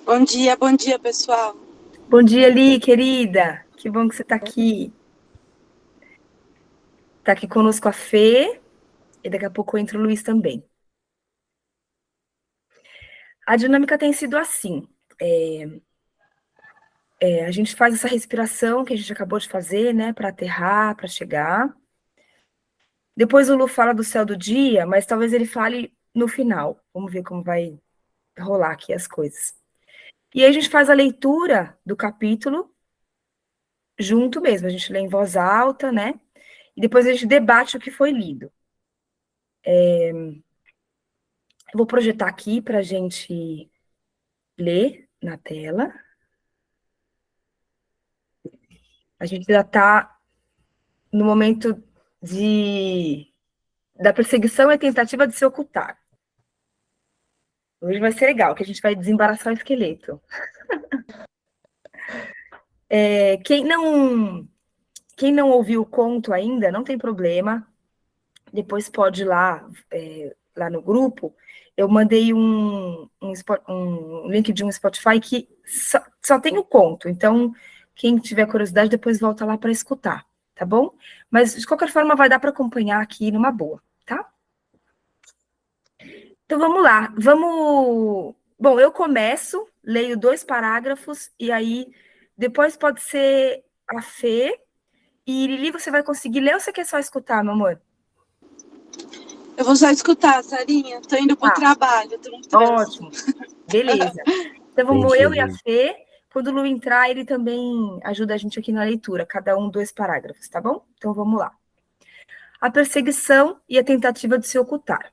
Bom dia, pessoal. Bom dia, Li, querida. Que bom que você está aqui. Está aqui conosco a Fê e daqui a pouco entra o Luiz também. A dinâmica tem sido assim. A gente faz essa respiração que a gente acabou de fazer, né, para aterrar, para chegar. Depois o Lu fala do céu do dia, mas talvez ele fale no final. Vamos ver como vai rolar aqui as coisas. E aí a gente faz a leitura do capítulo junto mesmo. A gente lê em voz alta, né? E depois a gente debate o que foi lido. Eu vou projetar aqui para a gente ler na tela. A gente já está no momento da perseguição e tentativa de se ocultar. Hoje vai ser legal, que a gente vai desembaraçar o esqueleto. Quem não ouviu o conto ainda, não tem problema. Depois pode ir lá no grupo. Eu mandei um link de um Spotify que só tem o conto. Então, quem tiver curiosidade, depois volta lá para escutar, tá bom? Mas, de qualquer forma, vai dar para acompanhar aqui numa boa, tá? Então, vamos lá. Bom, eu começo, leio 2 parágrafos, e aí depois pode ser a Fê. E Lili, você vai conseguir ler ou você quer só escutar, meu amor? Eu vou só escutar, Sarinha. Tô indo pro Tá, trabalho, tô no trânsito. ótimo. Beleza. Então vamos Entendi, eu e a Li. Fê. Quando o Lu entrar, ele também ajuda a gente aqui na leitura, cada um 2 parágrafos, tá bom? Então vamos lá. A perseguição e a tentativa de se ocultar.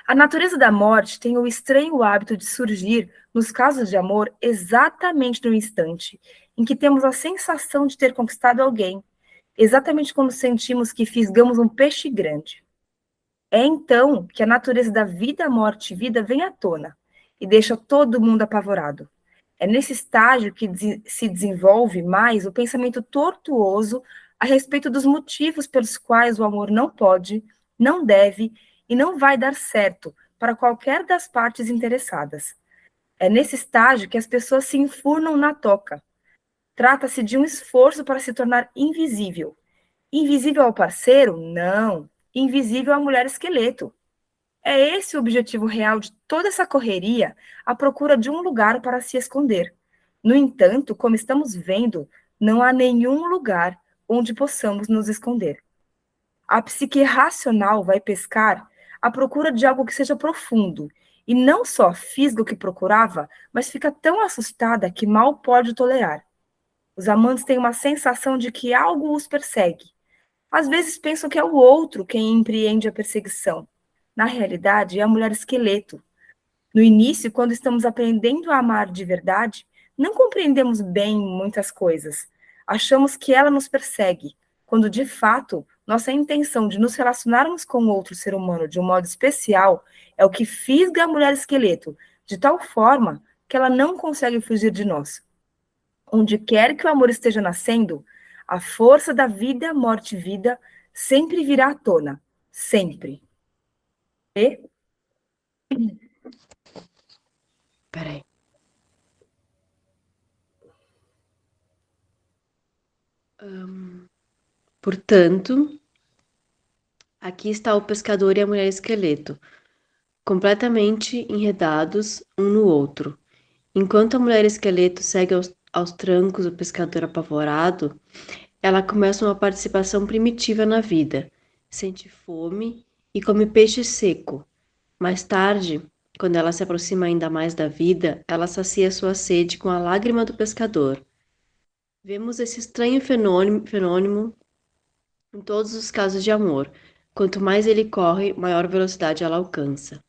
A natureza da morte tem o estranho hábito de surgir, nos casos de amor, exatamente no instante em que temos a sensação de ter conquistado alguém, exatamente quando sentimos que fisgamos um peixe grande. É então que a natureza da vida, morte e vida vem à tona e deixa todo mundo apavorado. É nesse estágio que se desenvolve mais o pensamento tortuoso a respeito dos motivos pelos quais o amor não pode, não deve e não vai dar certo para qualquer das partes interessadas. É nesse estágio que as pessoas se enfurnam na toca. Trata-se de um esforço para se tornar invisível. Invisível ao parceiro? Não. Invisível à mulher esqueleto. É esse o objetivo real de toda essa correria, a procura de um lugar para se esconder. No entanto, como estamos vendo, não há nenhum lugar onde possamos nos esconder. A psique racional vai pescar à procura de algo que seja profundo, e não só fisga o que procurava, mas fica tão assustada que mal pode tolerar. Os amantes têm uma sensação de que algo os persegue. Às vezes pensam que é o outro quem empreende a perseguição. Na realidade, é a mulher esqueleto. No início, quando estamos aprendendo a amar de verdade, não compreendemos bem muitas coisas. Achamos que ela nos persegue, quando de fato nossa intenção de nos relacionarmos com outro ser humano de um modo especial é o que fisga a mulher esqueleto, de tal forma que ela não consegue fugir de nós. Onde quer que o amor esteja nascendo, a força da vida, morte e vida sempre virá à tona. Sempre. E Peraí. Portanto, aqui está o pescador e a mulher esqueleto, completamente enredados um no outro. Enquanto a mulher esqueleto segue aos trancos o pescador apavorado, ela começa uma participação primitiva na vida, sente fome e come peixe seco. Mais tarde, quando ela se aproxima ainda mais da vida, ela sacia sua sede com a lágrima do pescador. Vemos esse estranho fenômeno em todos os casos de amor. Quanto mais ele corre, maior velocidade ela alcança.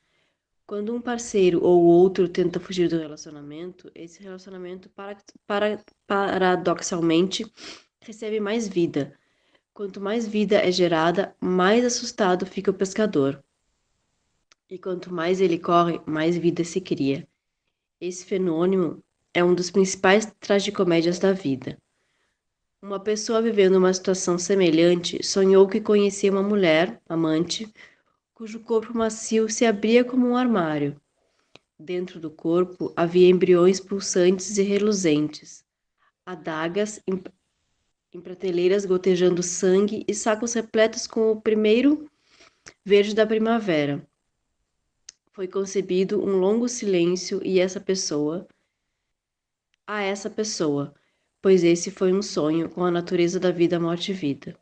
Quando um parceiro ou outro tenta fugir do relacionamento, esse relacionamento paradoxalmente recebe mais vida. Quanto mais vida é gerada, mais assustado fica o pescador. E quanto mais ele corre, mais vida se cria. Esse fenômeno é um dos principais tragicomédias da vida. Uma pessoa vivendo uma situação semelhante sonhou que conhecia uma mulher, amante, cujo corpo macio se abria como um armário. Dentro do corpo havia embriões pulsantes e reluzentes, adagas em prateleiras gotejando sangue e sacos repletos com o primeiro verde da primavera. Foi concebido um longo silêncio e essa pessoa, pois esse foi um sonho com a natureza da vida, morte e vida.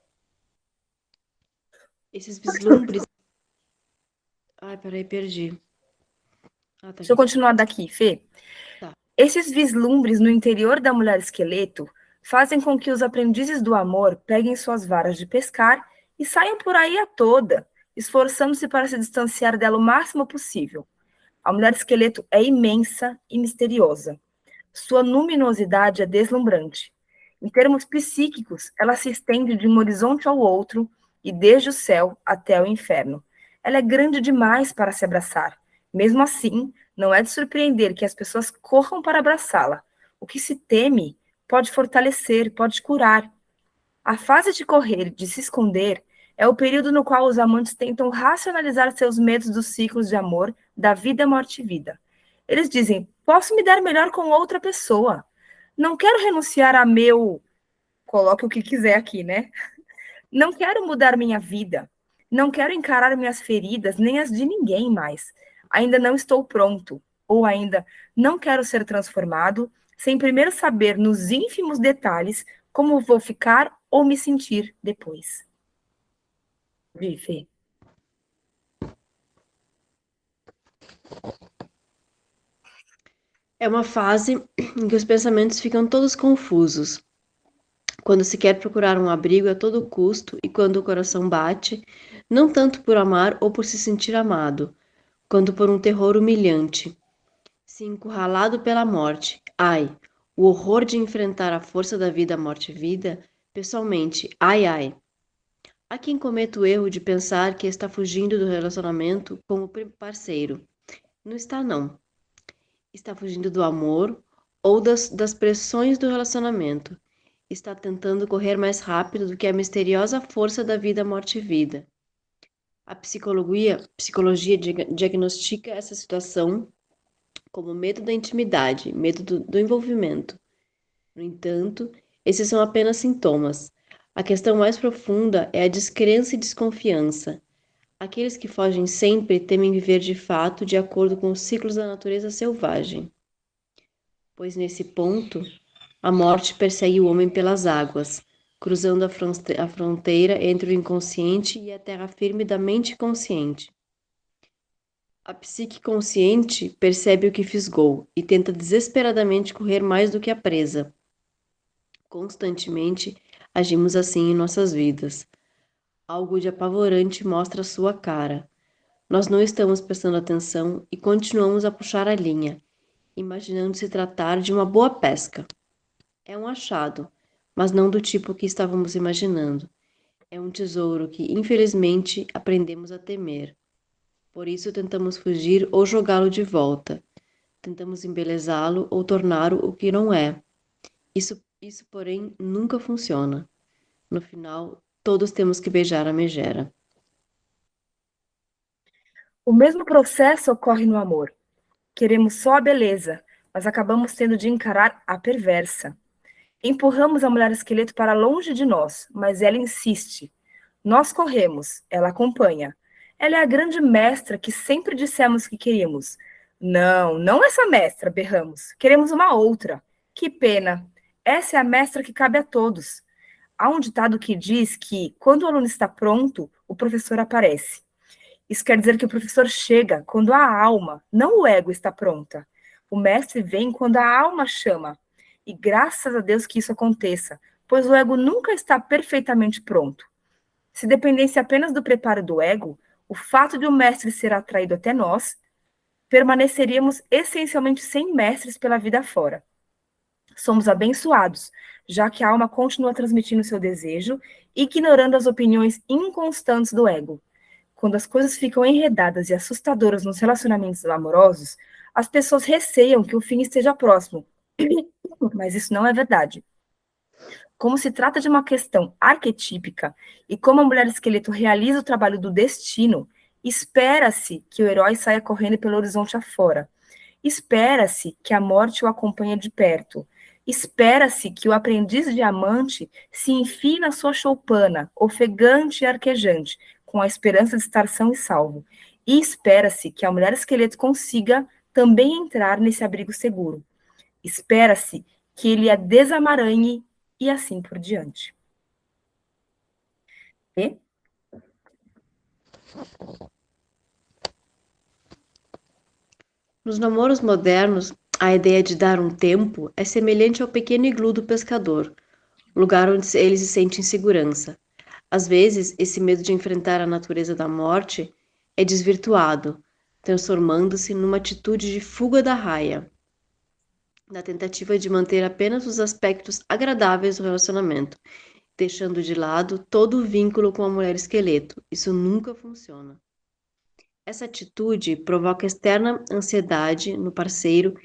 Esses vislumbres... Ai, peraí, perdi. Ah, tá Deixa eu aqui. continuar daqui, Fê. Tá. Esses vislumbres no interior da mulher esqueleto fazem com que os aprendizes do amor peguem suas varas de pescar e saiam por aí a toda, esforçando-se para se distanciar dela o máximo possível. A mulher esqueleto é imensa e misteriosa. Sua luminosidade é deslumbrante. Em termos psíquicos, ela se estende de um horizonte ao outro e desde o céu até o inferno. Ela é grande demais para se abraçar. Mesmo assim, não é de surpreender que as pessoas corram para abraçá-la. O que se teme pode fortalecer, pode curar. A fase de correr, de se esconder, é o período no qual os amantes tentam racionalizar seus medos dos ciclos de amor, da vida, morte e vida. Eles dizem: posso me dar melhor com outra pessoa. Não quero renunciar a meu. Coloque o que quiser aqui, né? Não quero mudar minha vida. Não quero encarar minhas feridas, nem as de ninguém mais. Ainda não estou pronto. Ou ainda, não quero ser transformado, sem primeiro saber nos ínfimos detalhes como vou ficar ou me sentir depois. Fê. É uma fase em que os pensamentos ficam todos confusos. Quando se quer procurar um abrigo a todo custo e quando o coração bate, não tanto por amar ou por se sentir amado, quanto por um terror humilhante. Se encurralado pela morte, ai, o horror de enfrentar a força da vida, morte e vida, pessoalmente, ai, ai. Há quem cometa o erro de pensar que está fugindo do relacionamento com o parceiro. Não está, não. Está fugindo do amor ou das pressões do relacionamento. Está tentando correr mais rápido do que a misteriosa força da vida, morte e vida. A psicologia diagnostica essa situação como medo da intimidade, medo do envolvimento. No entanto, esses são apenas sintomas. A questão mais profunda é a descrença e desconfiança. Aqueles que fogem sempre temem viver de fato de acordo com os ciclos da natureza selvagem. Pois nesse ponto, a morte persegue o homem pelas águas, cruzando a fronteira entre o inconsciente e a terra firme da mente consciente. A psique consciente percebe o que fisgou e tenta desesperadamente correr mais do que a presa. Constantemente agimos assim em nossas vidas. Algo de apavorante mostra sua cara. Nós não estamos prestando atenção e continuamos a puxar a linha, imaginando se tratar de uma boa pesca. É um achado, mas não do tipo que estávamos imaginando. É um tesouro que, infelizmente, aprendemos a temer. Por isso tentamos fugir ou jogá-lo de volta. Tentamos embelezá-lo ou torná-lo o que não é. Isso, porém, nunca funciona. No final, todos temos que beijar a megera. O mesmo processo ocorre no amor. Queremos só a beleza, mas acabamos tendo de encarar a perversa. Empurramos a mulher esqueleto para longe de nós, mas ela insiste. Nós corremos, ela acompanha. Ela é a grande mestra que sempre dissemos que queríamos. Não, não essa mestra, berramos. Queremos uma outra. Que pena. Essa é a mestra que cabe a todos. Há um ditado que diz que, quando o aluno está pronto, o professor aparece. Isso quer dizer que o professor chega quando a alma, não o ego, está pronta. O mestre vem quando a alma chama. E graças a Deus que isso aconteça, pois o ego nunca está perfeitamente pronto. Se dependesse apenas do preparo do ego, o fato de o mestre ser atraído até nós, permaneceríamos essencialmente sem mestres pela vida fora. Somos abençoados, já que a alma continua transmitindo seu desejo, ignorando as opiniões inconstantes do ego. Quando as coisas ficam enredadas e assustadoras nos relacionamentos amorosos, as pessoas receiam que o fim esteja próximo. Mas isso não é verdade. Como se trata de uma questão arquetípica e como a mulher esqueleto realiza o trabalho do destino, espera-se que o herói saia correndo pelo horizonte afora. Espera-se que a morte o acompanhe de perto. Espera-se que o aprendiz diamante se enfie na sua choupana, ofegante e arquejante, com a esperança de estar são e salvo. E espera-se que a mulher esqueleto consiga também entrar nesse abrigo seguro. Espera-se que ele a desamaranhe e assim por diante. E? Nos namoros modernos, a ideia de dar um tempo é semelhante ao pequeno iglu do pescador, lugar onde ele se sente em segurança. Às vezes, esse medo de enfrentar a natureza da morte é desvirtuado, transformando-se numa atitude de fuga da raia, na tentativa de manter apenas os aspectos agradáveis do relacionamento, deixando de lado todo o vínculo com a mulher esqueleto. Isso nunca funciona. Essa atitude provoca externa ansiedade no parceiro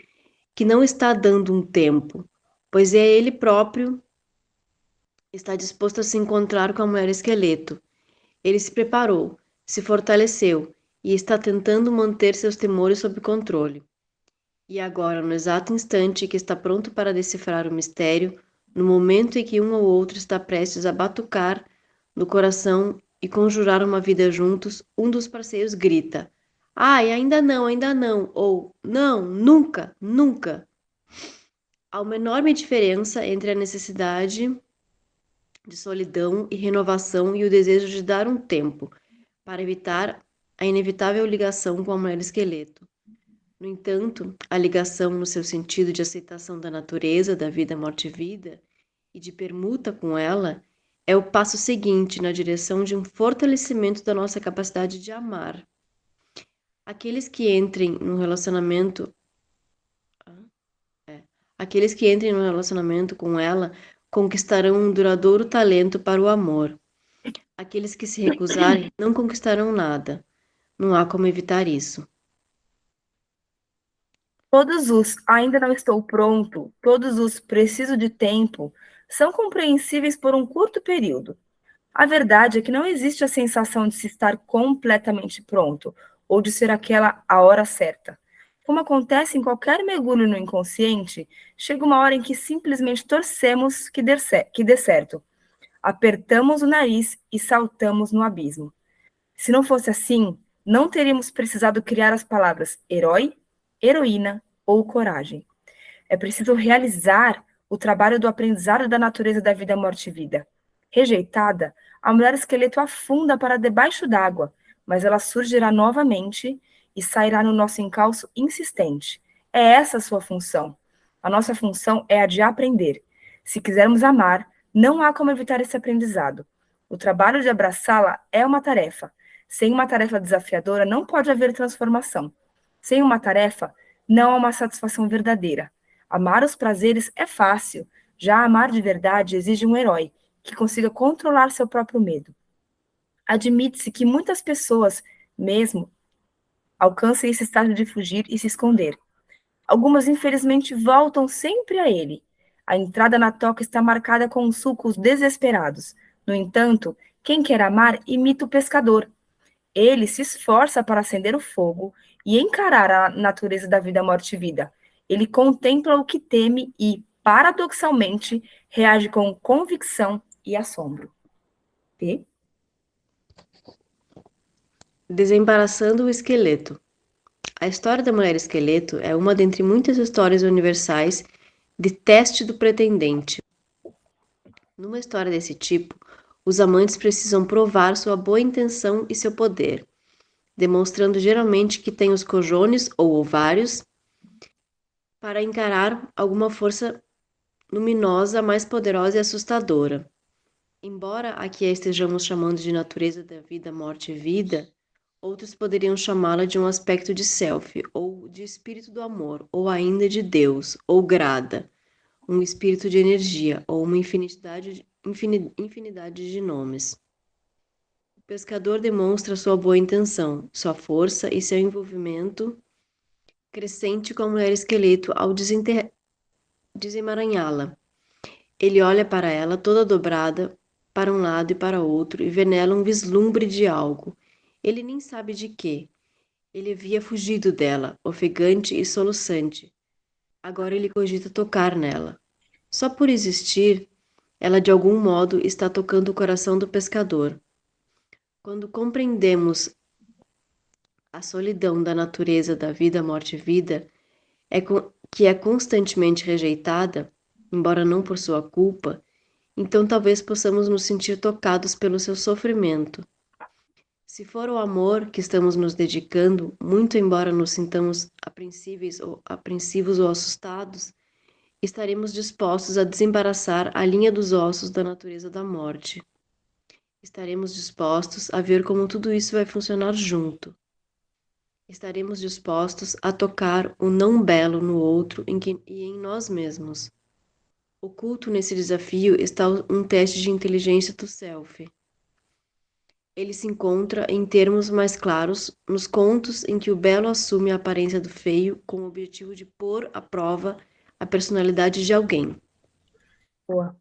que não está dando um tempo, pois é ele próprio está disposto a se encontrar com a mulher esqueleto. Ele se preparou, se fortaleceu e está tentando manter seus temores sob controle. E agora, no exato instante que está pronto para decifrar o mistério, no momento em que um ou outro está prestes a batucar no coração e conjurar uma vida juntos, um dos parceiros grita: "Ai, ainda não", ou "Não, nunca, nunca". Há uma enorme diferença entre a necessidade de solidão e renovação e o desejo de dar um tempo para evitar a inevitável ligação com a mulher esqueleto. No entanto, a ligação no seu sentido de aceitação da natureza, da vida, morte e vida, e de permuta com ela, é o passo seguinte na direção de um fortalecimento da nossa capacidade de amar. Aqueles que entrem num relacionamento com ela conquistarão um duradouro talento para o amor. Aqueles que se recusarem não conquistarão nada. Não há como evitar isso. Todos os ainda não estou pronto, todos os preciso de tempo, são compreensíveis por um curto período. A verdade é que não existe a sensação de se estar completamente pronto, ou de ser aquela a hora certa. Como acontece em qualquer mergulho no inconsciente, chega uma hora em que simplesmente torcemos que dê certo. Apertamos o nariz e saltamos no abismo. Se não fosse assim, não teríamos precisado criar as palavras herói, heroína ou coragem. É preciso realizar o trabalho do aprendizado da natureza da vida, morte e vida. Rejeitada, a mulher esqueleto afunda para debaixo d'água, mas ela surgirá novamente e sairá no nosso encalço insistente. É essa a sua função. A nossa função é a de aprender. Se quisermos amar, não há como evitar esse aprendizado. O trabalho de abraçá-la é uma tarefa. Sem uma tarefa desafiadora, não pode haver transformação. Sem uma tarefa, não há uma satisfação verdadeira. Amar os prazeres é fácil. Já amar de verdade exige um herói que consiga controlar seu próprio medo. Admite-se que muitas pessoas, mesmo, alcancem esse estágio de fugir e se esconder. Algumas, infelizmente, voltam sempre a ele. A entrada na toca está marcada com sulcos desesperados. No entanto, quem quer amar imita o pescador. Ele se esforça para acender o fogo e encarar a natureza da vida, morte e vida. Ele contempla o que teme e, paradoxalmente, reage com convicção e assombro. P. Desembaraçando o esqueleto. A história da mulher esqueleto é uma dentre muitas histórias universais de teste do pretendente. Numa história desse tipo, os amantes precisam provar sua boa intenção e seu poder, demonstrando geralmente que têm os cojones ou ovários para encarar alguma força luminosa, mais poderosa e assustadora. Embora aqui a estejamos chamando de natureza da vida, morte e vida, outros poderiam chamá-la de um aspecto de self, ou de espírito do amor, ou ainda de Deus, ou grada, um espírito de energia, ou uma infinidade de nomes. O pescador demonstra sua boa intenção, sua força e seu envolvimento crescente com a mulher esqueleto ao desemaranhá-la. Ele olha para ela toda dobrada, para um lado e para outro, e vê nela um vislumbre de algo. Ele nem sabe de quê. Ele havia fugido dela, ofegante e soluçante. Agora ele cogita tocar nela. Só por existir, ela de algum modo está tocando o coração do pescador. Quando compreendemos a solidão da natureza da vida, morte e vida, que é constantemente rejeitada, embora não por sua culpa, então talvez possamos nos sentir tocados pelo seu sofrimento. Se for o amor que estamos nos dedicando, muito embora nos sintamos apreensivos ou assustados, estaremos dispostos a desembaraçar a linha dos ossos da natureza da morte. Estaremos dispostos a ver como tudo isso vai funcionar junto. Estaremos dispostos a tocar o não belo no outro e em nós mesmos. Oculto nesse desafio está um teste de inteligência do self. Ele se encontra, em termos mais claros, nos contos em que o belo assume a aparência do feio com o objetivo de pôr à prova a personalidade de alguém. Boa.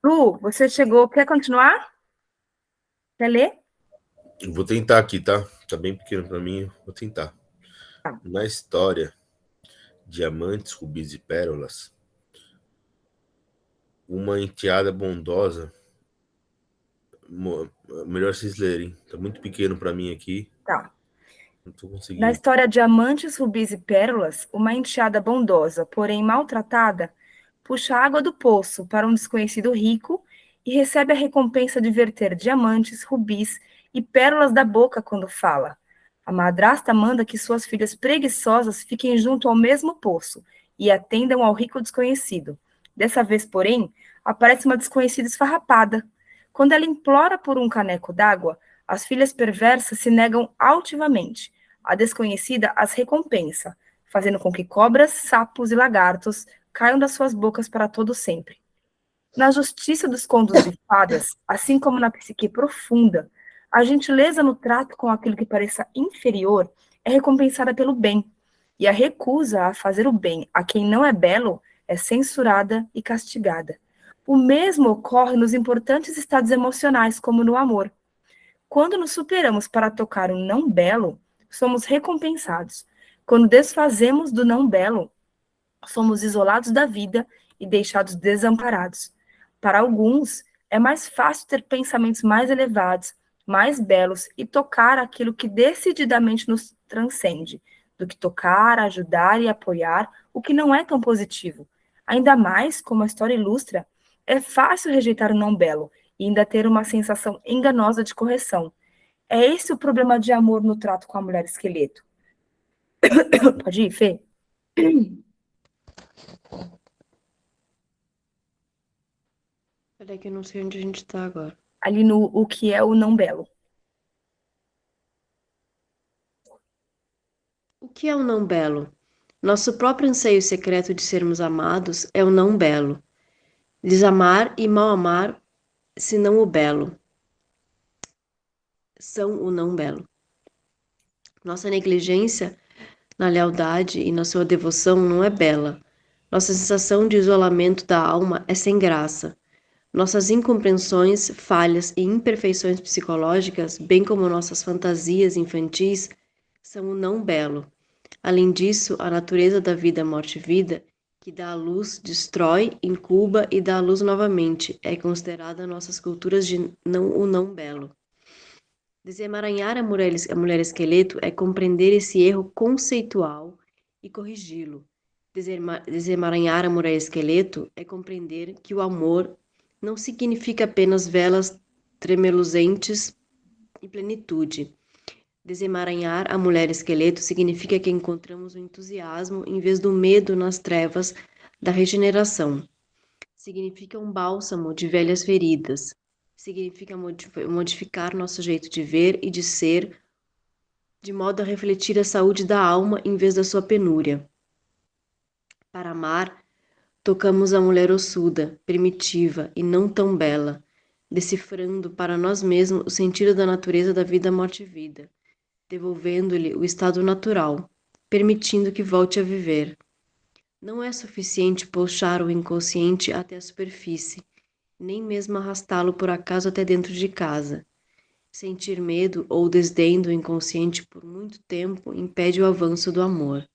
Lu, você chegou, quer continuar? Quer ler? Eu vou tentar aqui, tá? Tá bem pequeno para mim, vou tentar. Tá. Na história, diamantes, rubis e pérolas, uma enteada bondosa, melhor vocês lerem, tá muito pequeno para mim aqui. Tá. Não tô Na conseguindo. história Diamantes, Rubis e Pérolas, uma enteada bondosa, porém maltratada, puxa água do poço para um desconhecido rico e recebe a recompensa de verter diamantes, rubis e pérolas da boca quando fala. A madrasta manda que suas filhas preguiçosas fiquem junto ao mesmo poço e atendam ao rico desconhecido. Dessa vez, porém, aparece uma desconhecida esfarrapada. Quando ela implora por um caneco d'água, as filhas perversas se negam altivamente. A desconhecida as recompensa, fazendo com que cobras, sapos e lagartos caiam das suas bocas para todo sempre. Na justiça dos contos de fadas, assim como na psique profunda, a gentileza no trato com aquilo que pareça inferior é recompensada pelo bem, e a recusa a fazer o bem a quem não é belo é censurada e castigada. O mesmo ocorre nos importantes estados emocionais, como no amor. Quando nos superamos para tocar o não belo, somos recompensados. Quando desfazemos do não belo, somos isolados da vida e deixados desamparados. Para alguns, é mais fácil ter pensamentos mais elevados, mais belos e tocar aquilo que decididamente nos transcende, do que tocar, ajudar e apoiar o que não é tão positivo. Ainda mais, como a história ilustra, é fácil rejeitar o não belo e ainda ter uma sensação enganosa de correção. É esse o problema de amor no trato com a mulher esqueleto. Pode ir, Fê? Peraí que eu não sei onde a gente tá agora. Ali no o que é o não belo. O que é o não belo? Nosso próprio anseio secreto de sermos amados é o não belo. Desamar e mal amar, senão o belo. São o não belo. Nossa negligência na lealdade e na sua devoção não é bela. Nossa sensação de isolamento da alma é sem graça. Nossas incompreensões, falhas e imperfeições psicológicas, bem como nossas fantasias infantis, são o não belo. Além disso, a natureza da vida, morte e vida, que dá a luz, destrói, incuba e dá a luz novamente, é considerada nossas culturas de o não belo. Desemaranhar a mulher esqueleto é compreender esse erro conceitual e corrigi-lo. Desemaranhar a mulher esqueleto é compreender que o amor não significa apenas velas tremeluzentes e plenitude. Desemaranhar a mulher esqueleto significa que encontramos o entusiasmo em vez do medo nas trevas da regeneração. Significa um bálsamo de velhas feridas. Significa modificar nosso jeito de ver e de ser, de modo a refletir a saúde da alma em vez da sua penúria. Para amar, tocamos a mulher ossuda, primitiva e não tão bela, decifrando para nós mesmos o sentido da natureza da vida, morte e vida, devolvendo-lhe o estado natural, permitindo que volte a viver. Não é suficiente puxar o inconsciente até a superfície, nem mesmo arrastá-lo por acaso até dentro de casa. Sentir medo ou desdém do inconsciente por muito tempo impede o avanço do amor.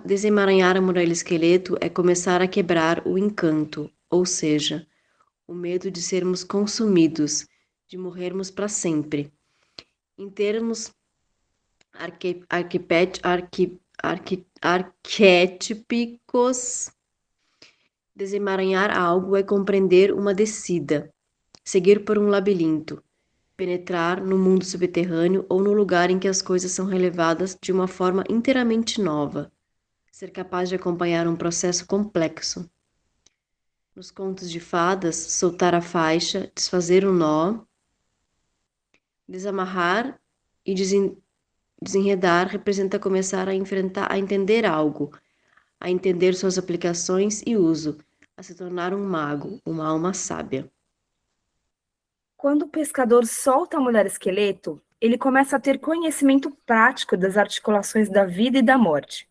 Desemaranhar a muralha esqueleto é começar a quebrar o encanto, ou seja, o medo de sermos consumidos, de morrermos para sempre. Em termos arquétipicos, desemaranhar algo é compreender uma descida, seguir por um labirinto, penetrar no mundo subterrâneo ou no lugar em que as coisas são relevadas de uma forma inteiramente nova, ser capaz de acompanhar um processo complexo. Nos contos de fadas, soltar a faixa, desfazer o nó, desamarrar e desenredar representa começar a enfrentar, a entender algo, a entender suas aplicações e uso, a se tornar um mago, uma alma sábia. Quando o pescador solta a mulher esqueleto, ele começa a ter conhecimento prático das articulações da vida e da morte.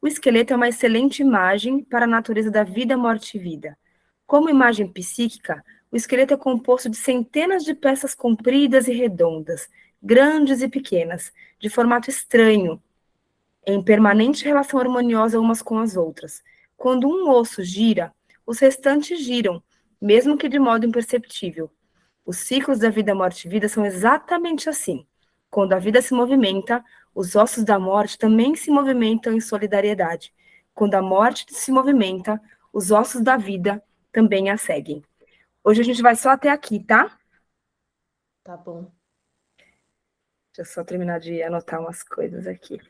O esqueleto é uma excelente imagem para a natureza da vida, morte e vida. Como imagem psíquica, o esqueleto é composto de centenas de peças compridas e redondas, grandes e pequenas, de formato estranho, em permanente relação harmoniosa umas com as outras. Quando um osso gira, os restantes giram, mesmo que de modo imperceptível. Os ciclos da vida, morte e vida são exatamente assim. Quando a vida se movimenta, os ossos da morte também se movimentam em solidariedade. Quando a morte se movimenta, os ossos da vida também a seguem. Hoje a gente vai só até aqui, tá? Tá bom. Deixa eu só terminar de anotar umas coisas aqui.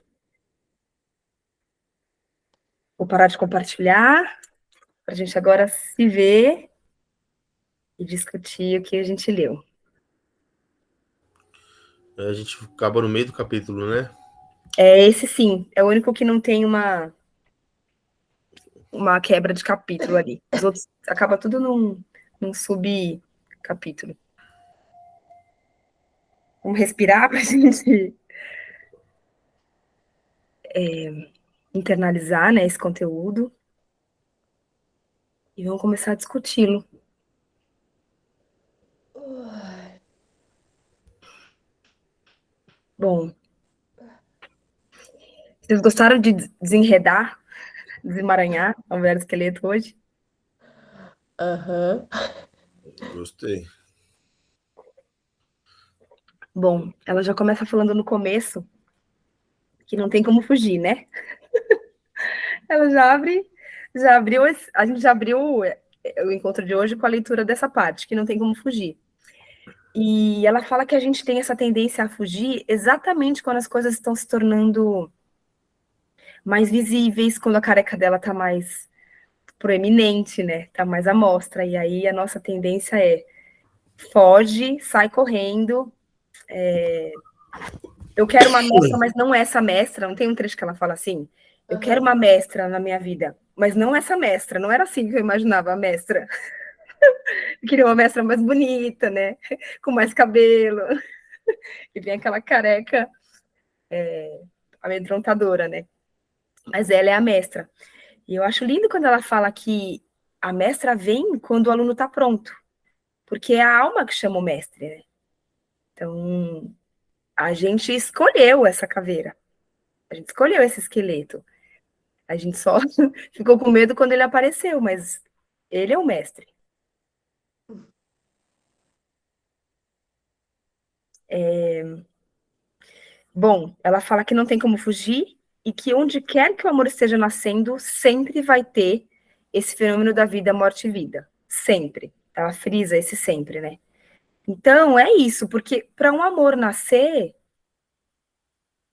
Vou parar de compartilhar, para a gente agora se ver e discutir o que a gente leu. A gente acaba no meio do capítulo, né? Esse sim, é o único que não tem uma quebra de capítulo ali. Os outros acaba tudo num subcapítulo. Vamos respirar para a gente internalizar, né, esse conteúdo. E vamos começar a discuti-lo. Bom, vocês gostaram de desenredar, desemaranhar a mulher esqueleto hoje? Aham. Gostei. Bom, ela já começa falando no começo que não tem como fugir, né? Ela a gente já abriu o encontro de hoje com a leitura dessa parte, que não tem como fugir. E ela fala que a gente tem essa tendência a fugir exatamente quando as coisas estão se tornando mais visíveis, quando a careca dela tá mais proeminente, né? Tá mais à mostra. E aí a nossa tendência é foge, sai correndo. Eu quero uma mestra, mas não essa mestra. Não tem um trecho que ela fala assim? Eu quero uma mestra na minha vida, mas não essa mestra. Não era assim que eu imaginava a mestra. Eu queria uma mestra mais bonita, né? Com mais cabelo. E vem aquela careca amedrontadora, né? Mas ela é a mestra. E eu acho lindo quando ela fala que a mestra vem quando o aluno está pronto, porque é a alma que chama o mestre, né? Então, a gente escolheu essa caveira, a gente escolheu esse esqueleto. A gente só ficou com medo quando ele apareceu, mas ele é o mestre. Bom, ela fala que não tem como fugir e que onde quer que o amor esteja nascendo, sempre vai ter esse fenômeno da vida, morte e vida. Sempre. Ela frisa esse sempre, né? Então, é isso, porque para um amor nascer,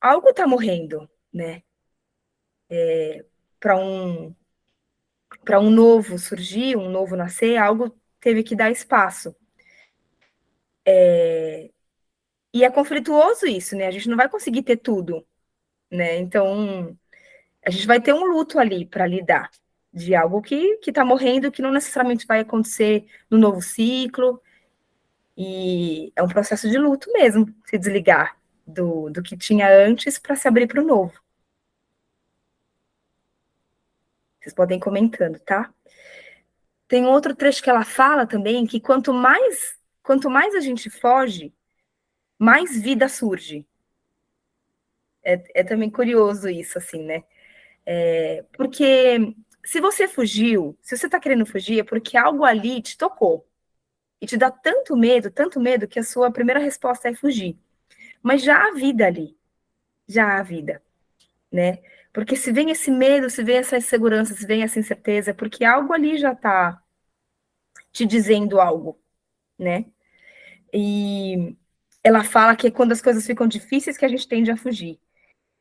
algo está morrendo, né? Para um novo surgir, um novo nascer, algo teve que dar espaço. E é conflituoso isso, né? A gente não vai conseguir ter tudo, né? Então, a gente vai ter um luto ali para lidar de algo que está morrendo, que não necessariamente vai acontecer no novo ciclo. E é um processo de luto mesmo, se desligar do que tinha antes para se abrir para o novo. Vocês podem ir comentando, tá? Tem outro trecho que ela fala também que quanto mais a gente foge, mais vida surge. É também curioso isso, assim, né? Porque se você fugiu, se você tá querendo fugir, é porque algo ali te tocou. E te dá tanto medo, que a sua primeira resposta é fugir. Mas já há vida ali, já há vida, né? Porque se vem esse medo, se vem essa insegurança, se vem essa incerteza, é porque algo ali já tá te dizendo algo, né? E ela fala que é quando as coisas ficam difíceis que a gente tende a fugir.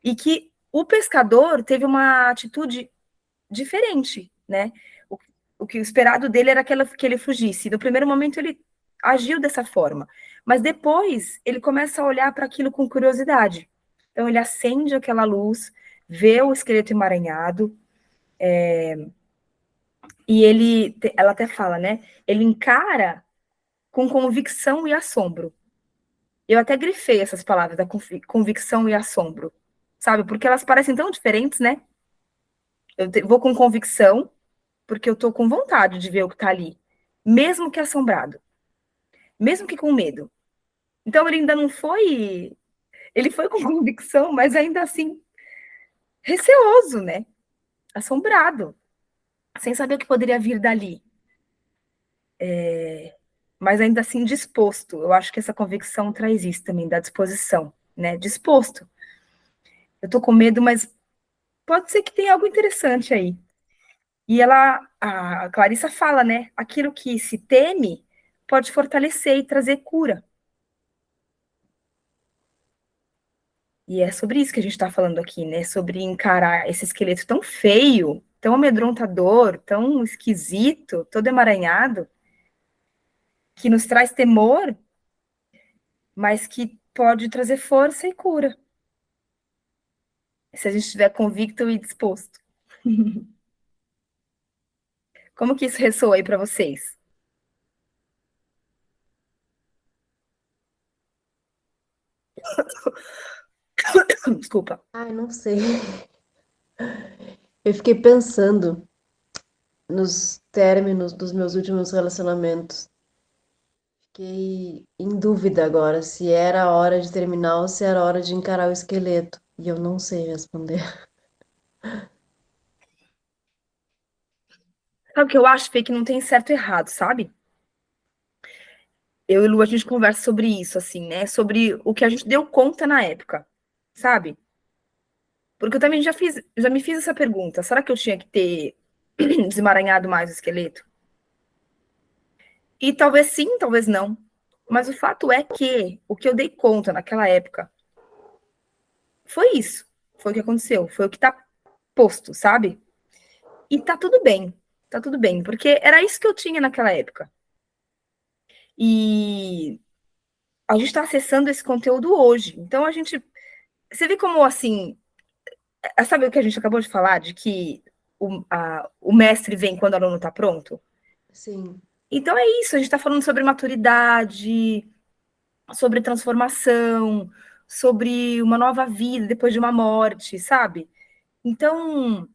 E que o pescador teve uma atitude diferente, né? O, o que o esperado dele era que ele fugisse. No primeiro momento ele agiu dessa forma, mas depois ele começa a olhar para aquilo com curiosidade. Então ele acende aquela luz, vê o esqueleto emaranhado, e ela até fala, né? Ele encara com convicção e assombro. Eu até grifei essas palavras da convicção e assombro, sabe? Porque elas parecem tão diferentes, né? Vou com convicção, porque eu tô com vontade de ver o que tá ali, mesmo que assombrado, mesmo que com medo. Então ele ainda não foi, ele foi com convicção, mas ainda assim receoso, né? Assombrado, sem saber o que poderia vir dali. Mas ainda assim disposto. Eu acho que essa convicção traz isso também, da disposição, né? Disposto. Eu tô com medo, mas pode ser que tenha algo interessante aí. E a Clarissa fala, né? Aquilo que se teme pode fortalecer e trazer cura. E é sobre isso que a gente está falando aqui, né? Sobre encarar esse esqueleto tão feio, tão amedrontador, tão esquisito, todo emaranhado, que nos traz temor, mas que pode trazer força e cura, se a gente estiver convicto e disposto. Como que isso ressoa aí para vocês? Desculpa. Ai, não sei. Eu fiquei pensando nos términos dos meus últimos relacionamentos. Fiquei em dúvida agora se era a hora de terminar ou se era a hora de encarar o esqueleto. E eu não sei responder. Sabe o que eu acho, Fê, que não tem certo e errado, sabe? Eu e Lu, a gente conversa sobre isso, assim, né? Sobre o que a gente deu conta na época, sabe? Porque eu também já me fiz essa pergunta. Será que eu tinha que ter desemaranhado mais o esqueleto? E talvez sim, talvez não. Mas o fato é que o que eu dei conta naquela época foi isso. Foi o que aconteceu. Foi o que tá posto, sabe? E tá tudo bem. Tá tudo bem. Porque era isso que eu tinha naquela época. E a gente tá acessando esse conteúdo hoje. Então a gente. Você vê como assim. Sabe o que a gente acabou de falar? De que o mestre vem quando o aluno tá pronto? Sim. Então é isso. A gente tá falando sobre maturidade, sobre transformação, sobre uma nova vida depois de uma morte, sabe? Então,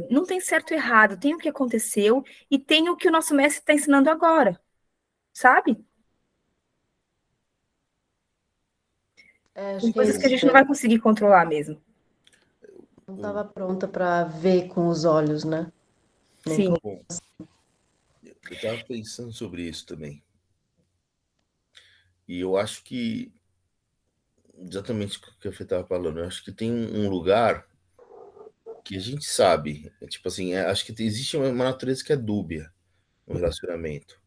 não tem certo e errado, tem o que aconteceu e tem o que o nosso mestre está ensinando agora, sabe? Acho Tem que é coisas que a isso, gente não né? vai conseguir controlar mesmo. Não O- estava pronta para ver com os olhos, né? Nem Sim, com... Bom, eu estava pensando sobre isso também. E eu acho que, exatamente o que a Fê estava falando, eu acho que tem um lugar que a gente sabe. Tipo assim, acho que existe uma natureza que é dúbia no relacionamento.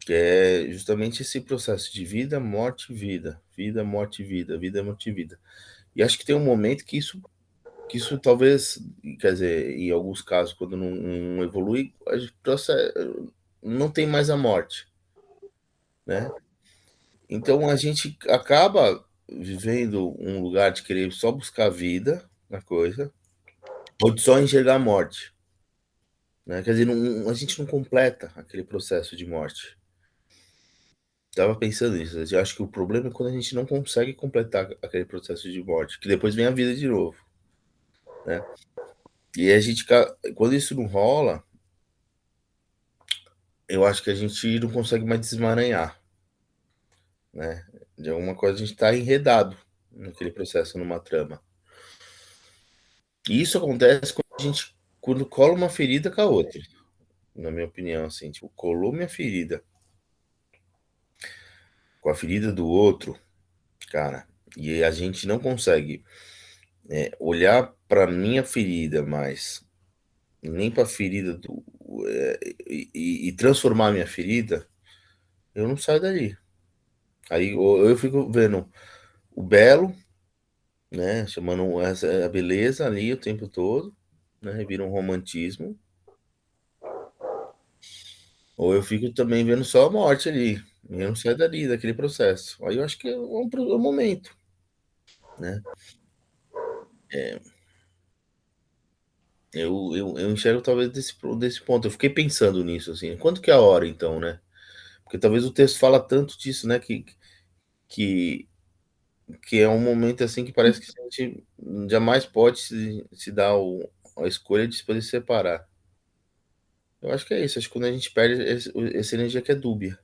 Que é justamente esse processo de vida, morte, vida. Vida, morte, vida. Vida, morte, vida. E acho que tem um momento que isso talvez, quer dizer, em alguns casos, quando não evolui, não tem mais a morte, né? Então a gente acaba vivendo um lugar de querer só buscar vida na coisa, ou de só enxergar a morte, né? Quer dizer, a gente não completa aquele processo de morte. Tava pensando nisso. Eu acho que o problema é quando a gente não consegue completar aquele processo de morte, que depois vem a vida de novo, né? E a gente, quando isso não rola, eu acho que a gente não consegue mais desemaranhar, né? De alguma coisa a gente está enredado naquele processo, numa trama. E isso acontece quando cola uma ferida com a outra, na minha opinião, assim, tipo, colou minha ferida com a ferida do outro, cara, e a gente não consegue olhar para minha ferida mais, nem para a ferida e transformar a minha ferida, eu não saio dali. Aí eu fico vendo o belo, né, chamando a beleza ali o tempo todo, né, vira um romantismo, ou eu fico também vendo só a morte ali, e eu não saio dali, daquele processo. Aí eu acho que é um momento, né? Eu enxergo talvez desse ponto. Eu fiquei pensando nisso, assim, quanto que é a hora, então, né? Porque talvez o texto fala tanto disso, né? Que, que é um momento assim que parece que a gente jamais pode se dar a escolha de se poder separar. Eu acho que é isso. Acho que quando a gente perde essa energia que é dúbia.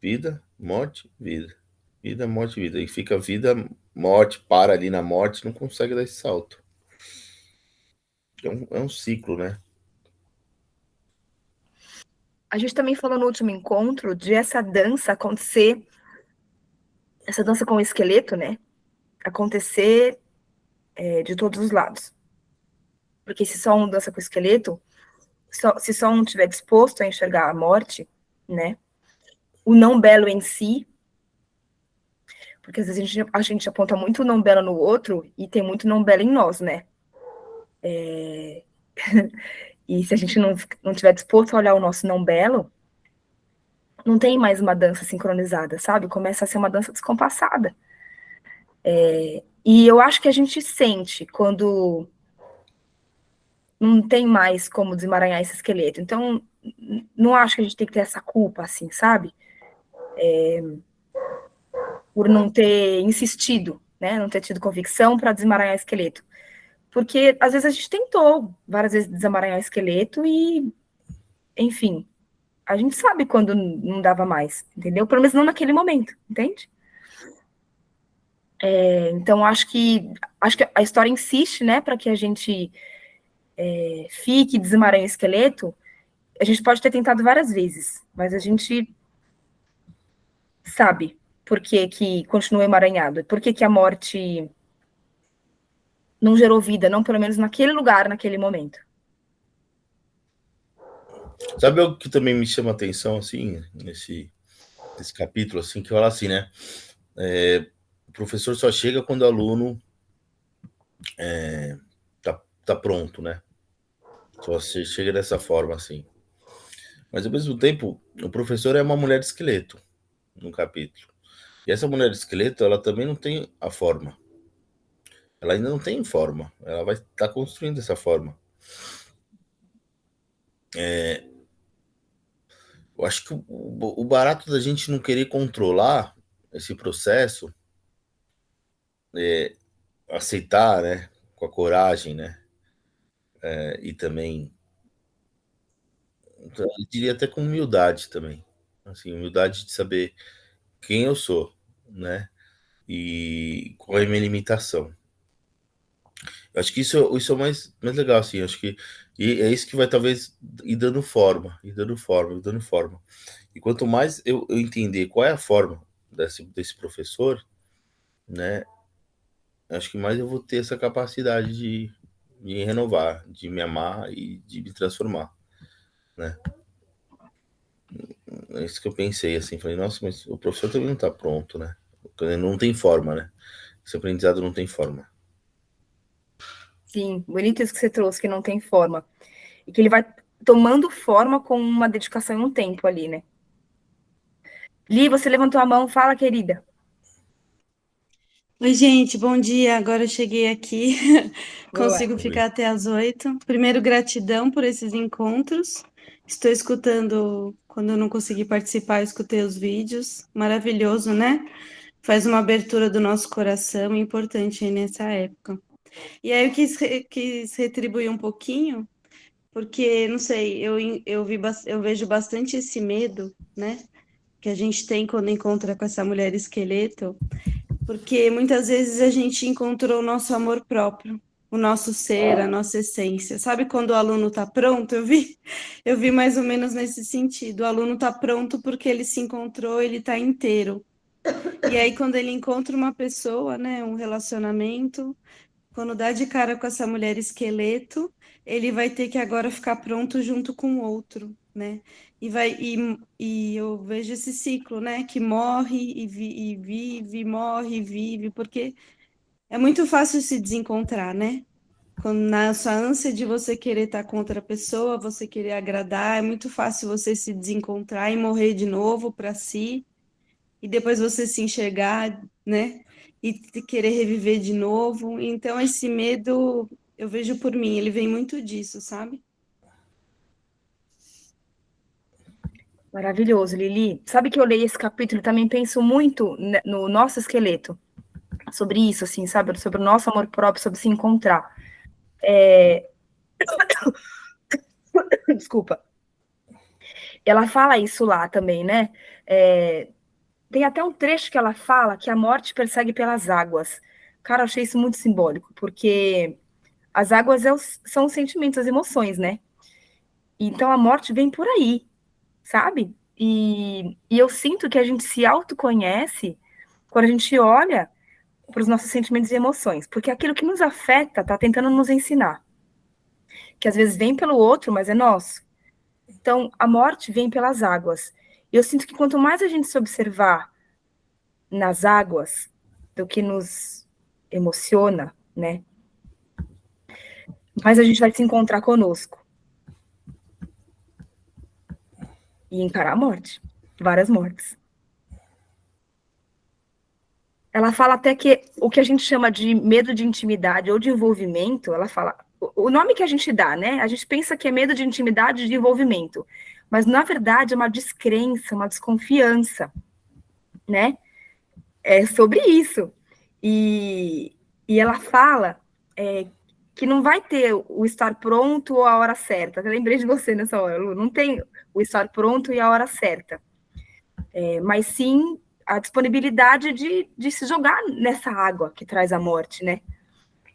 Vida, morte, vida. Vida, morte, vida. E fica vida, morte, para ali na morte, não consegue dar esse salto. É um ciclo, né? A gente também falou no último encontro de essa dança acontecer, essa dança com o esqueleto, né? Acontecer de todos os lados. Porque se só um dança com o esqueleto, se só um estiver disposto a enxergar a morte, né? O não belo em si, porque às vezes a gente aponta muito não belo no outro e tem muito não belo em nós, né? E se a gente não tiver disposto a olhar o nosso não belo, não tem mais uma dança sincronizada, sabe? Começa a ser uma dança descompassada. E eu acho que a gente sente quando não tem mais como desemaranhar esse esqueleto. Então, não acho que a gente tem que ter essa culpa, assim, sabe? Por não ter insistido, né? Não ter tido convicção para desemaranhar o esqueleto. Porque às vezes a gente tentou várias vezes desemaranhar o esqueleto e, enfim, a gente sabe quando não dava mais, entendeu? Pelo menos não naquele momento, entende? Então acho que a história insiste, né, para que a gente fique desemaranhe o esqueleto. A gente pode ter tentado várias vezes, mas a gente sabe por que que continua emaranhado, por que que a morte não gerou vida, não pelo menos naquele lugar, naquele momento. Sabe algo que também me chama atenção, assim, nesse capítulo, assim, que fala assim, né? O professor só chega quando o aluno tá pronto, né? Só chega dessa forma, assim. Mas, ao mesmo tempo, o professor é uma mulher de esqueleto, no capítulo. E essa mulher de esqueleto, ela também não tem a forma. Ela ainda não tem forma. Ela vai estar construindo essa forma. Eu acho que o barato da gente não querer controlar esse processo, aceitar, né? Com a coragem, né? E também, eu diria até com humildade também. Assim, humildade de saber quem eu sou, né? E qual é a minha limitação. Eu acho que isso é o mais legal, assim. Eu acho que e é isso que vai talvez ir dando forma, ir dando forma, ir dando forma. E quanto mais eu entender qual é a forma desse professor, né? Acho que mais eu vou ter essa capacidade de me renovar, de me amar e de me transformar, né? É isso que eu pensei, assim. Falei, nossa, mas o professor também não tá pronto, né? Não tem forma, né? Esse aprendizado não tem forma. Sim, bonito isso que você trouxe, que não tem forma. E que ele vai tomando forma com uma dedicação e um tempo ali, né? Li, você levantou a mão, fala, querida. Oi, gente, bom dia. Agora eu cheguei aqui, Boa. consigo ficar até às 8. Primeiro, gratidão por esses encontros. Estou escutando, quando eu não consegui participar, eu escutei os vídeos. Maravilhoso, né? Faz uma abertura do nosso coração, importante aí nessa época. E aí eu quis retribuir um pouquinho porque, não sei, eu vejo bastante esse medo, né, que a gente tem quando encontra com essa mulher esqueleto, porque muitas vezes a gente encontrou o nosso amor próprio, o nosso ser, a nossa essência. Sabe quando o aluno está pronto? Eu vi mais ou menos nesse sentido. O aluno está pronto porque ele se encontrou, ele está inteiro. E aí, quando ele encontra uma pessoa, né, um relacionamento, quando dá de cara com essa mulher esqueleto, ele vai ter que agora ficar pronto junto com o outro, né? E eu vejo esse ciclo, né? Que morre e vive, morre e vive, porque é muito fácil se desencontrar, né? Quando na sua ânsia de você querer estar com outra pessoa, você querer agradar, é muito fácil você se desencontrar e morrer de novo para si e depois você se enxergar, né? E querer reviver de novo. Então, esse medo, eu vejo por mim, ele vem muito disso, sabe? Maravilhoso, Lili. Sabe que eu leio esse capítulo e também penso muito no nosso esqueleto, sobre isso, assim, sabe? Sobre o nosso amor próprio, sobre se encontrar. Desculpa. Ela fala isso lá também, né? Tem até um trecho que ela fala que a morte persegue pelas águas. Cara, eu achei isso muito simbólico, porque as águas são os sentimentos, as emoções, né? Então a morte vem por aí, sabe? E eu sinto que a gente se autoconhece quando a gente olha para os nossos sentimentos e emoções, porque aquilo que nos afeta está tentando nos ensinar, que às vezes vem pelo outro, mas é nosso. Então a morte vem pelas águas. E eu sinto que quanto mais a gente se observar nas águas do que nos emociona, né? Mais a gente vai se encontrar conosco e encarar a morte, várias mortes. Ela fala até que o que a gente chama de medo de intimidade ou de envolvimento, ela fala, o nome que a gente dá, né? A gente pensa que é medo de intimidade e de envolvimento, mas na verdade é uma descrença, uma desconfiança, né? É sobre isso. E, e ela fala que não vai ter o estar pronto ou a hora certa. Eu lembrei de você nessa hora, Lu. Não tem o estar pronto e a hora certa. Mas sim a disponibilidade de se jogar nessa água que traz a morte, né?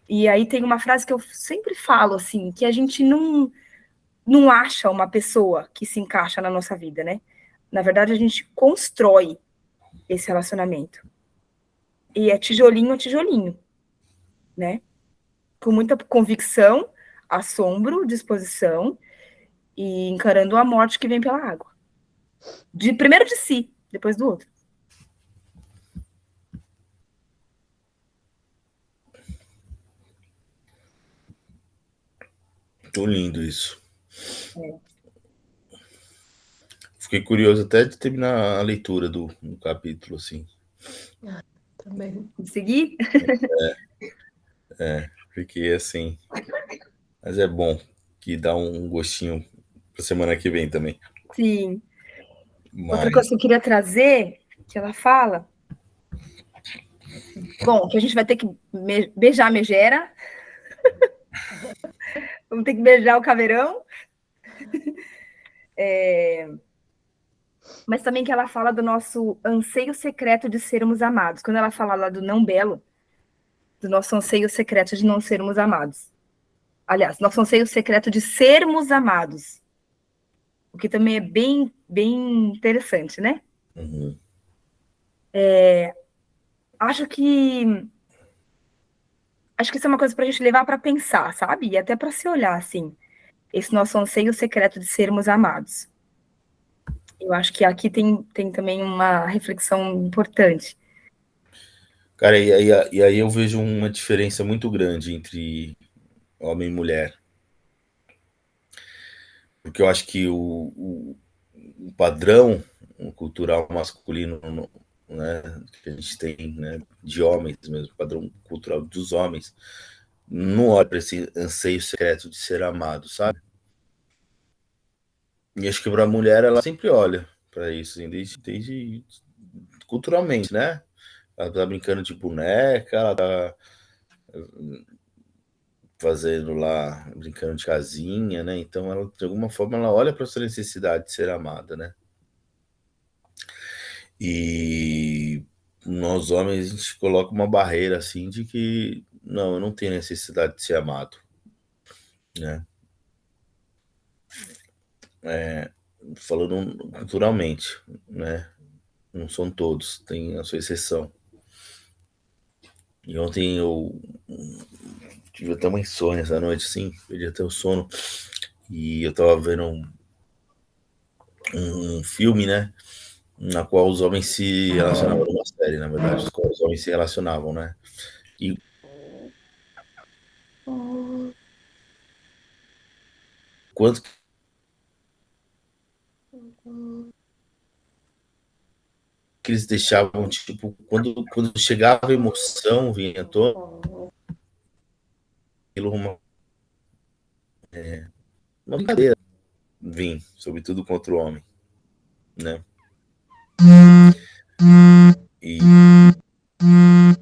E aí tem uma frase que eu sempre falo, assim, que a gente não acha uma pessoa que se encaixa na nossa vida, né? Na verdade, a gente constrói esse relacionamento. E é tijolinho a tijolinho, né? Com muita convicção, assombro, disposição e encarando a morte que vem pela água. Primeiro de si, depois do outro. Muito lindo isso. Fiquei curioso até de terminar a leitura do capítulo, assim. Também. Seguir? Fiquei assim. Mas é bom que dá um gostinho para semana que vem também. Sim. Outra Mas coisa que eu queria trazer, que ela fala, bom, que a gente vai ter que beijar a megera, vamos ter que beijar o caveirão, mas também que ela fala do nosso anseio secreto de sermos amados. Quando ela fala lá do não belo, do nosso anseio secreto de não sermos amados. Aliás, nosso anseio secreto de sermos amados. O que também é bem, bem interessante, né? uhum. Acho que isso é uma coisa para a gente levar para pensar, sabe? E até para se olhar, assim. Esse nosso anseio secreto de sermos amados. Eu acho que aqui tem também uma reflexão importante. Cara, e aí eu vejo uma diferença muito grande entre homem e mulher. Porque eu acho que o padrão cultural masculino, né, que a gente tem, né, de homens mesmo, o padrão cultural dos homens, não olha para esse anseio secreto de ser amado, sabe? E acho que para a mulher ela sempre olha para isso, assim, desde culturalmente, né? Ela tá brincando de boneca, ela tá fazendo lá, brincando de casinha, né? Então, ela, de alguma forma, ela olha para sua necessidade de ser amada, né? E nós homens, a gente coloca uma barreira assim de que não, eu não tenho necessidade de ser amado, né? Falando culturalmente, né? Não são todos, tem a sua exceção. E ontem eu tive até uma insônia essa noite, sim, perdi até o sono. E eu tava vendo um filme, né? Na qual os homens se relacionavam, uma série, na verdade, os quais os homens se relacionavam, né? E quanto que eles deixavam, tipo, quando chegava a emoção, vinha à tona, aquilo uma brincadeira, vim, sobretudo contra o homem, né? E,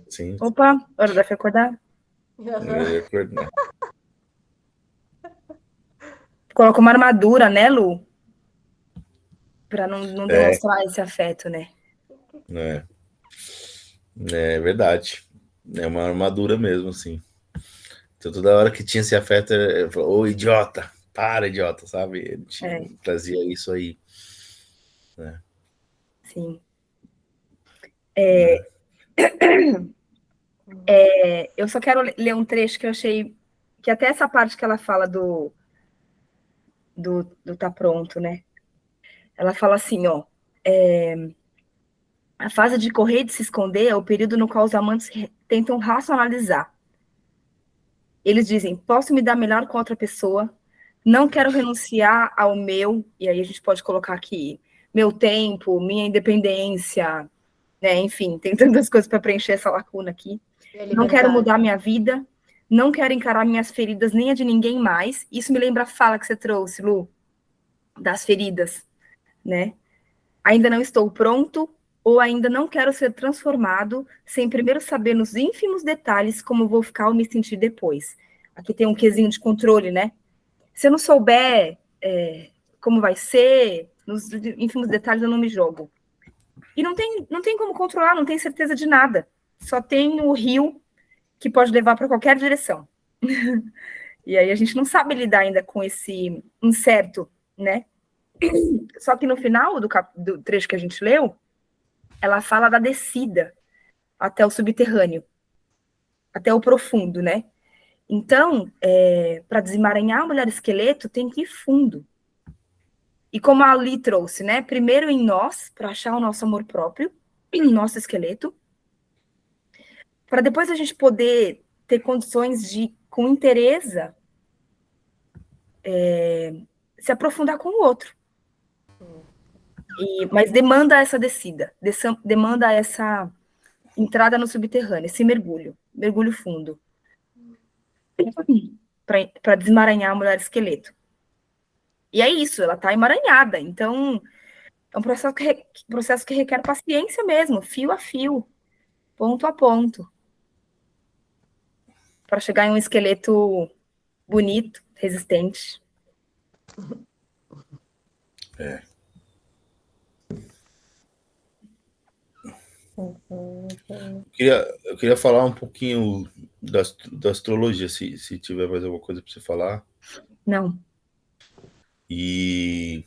sim, Opa, hora da Fê acordar? eu ia acordar. Coloca uma armadura, né, Lu? Pra não É, demonstrar esse afeto, né? né? É verdade. É uma armadura mesmo, assim. Então, toda hora que tinha esse afeto, eu falava, ô idiota, para, idiota, sabe? Ele É, trazia isso aí, né? sim. Né? Eu só quero ler um trecho que eu achei que até essa parte que ela fala do tá pronto, né? Ela fala assim, ó, a fase de correr e de se esconder é o período no qual os amantes tentam racionalizar. Eles dizem, posso me dar melhor com outra pessoa, não quero renunciar ao meu, e aí a gente pode colocar aqui, meu tempo, minha independência, né? Enfim, tem tantas coisas para preencher essa lacuna aqui. Não quero mudar minha vida, não quero encarar minhas feridas, nem a de ninguém mais. Isso me lembra a fala que você trouxe, Lu, das feridas, né? Ainda não estou pronto ou ainda não quero ser transformado sem primeiro saber nos ínfimos detalhes como vou ficar ou me sentir depois. Aqui tem um quesinho de controle, né? Se eu não souber como vai ser, nos ínfimos detalhes eu não me jogo. E não tem como controlar, não tem certeza de nada. Só tem o rio que pode levar para qualquer direção. E aí a gente não sabe lidar ainda com esse incerto, né? Só que no final do trecho que a gente leu, ela fala da descida até o subterrâneo, até o profundo, né? Então, para desemaranhar a mulher esqueleto, tem que ir fundo. E como a Ali trouxe, né? Primeiro em nós, para achar o nosso amor próprio, em nosso esqueleto, para depois a gente poder ter condições de, com interesse, se aprofundar com o outro. Mas demanda essa descida, demanda essa entrada no subterrâneo, esse mergulho fundo, para desemaranhar a mulher esqueleto. E é isso, ela está emaranhada. Então, é um processo que requer paciência mesmo, fio a fio, ponto a ponto, para chegar em um esqueleto bonito, resistente. É. Eu queria falar um pouquinho da astrologia, se tiver mais alguma coisa para você falar. Não. E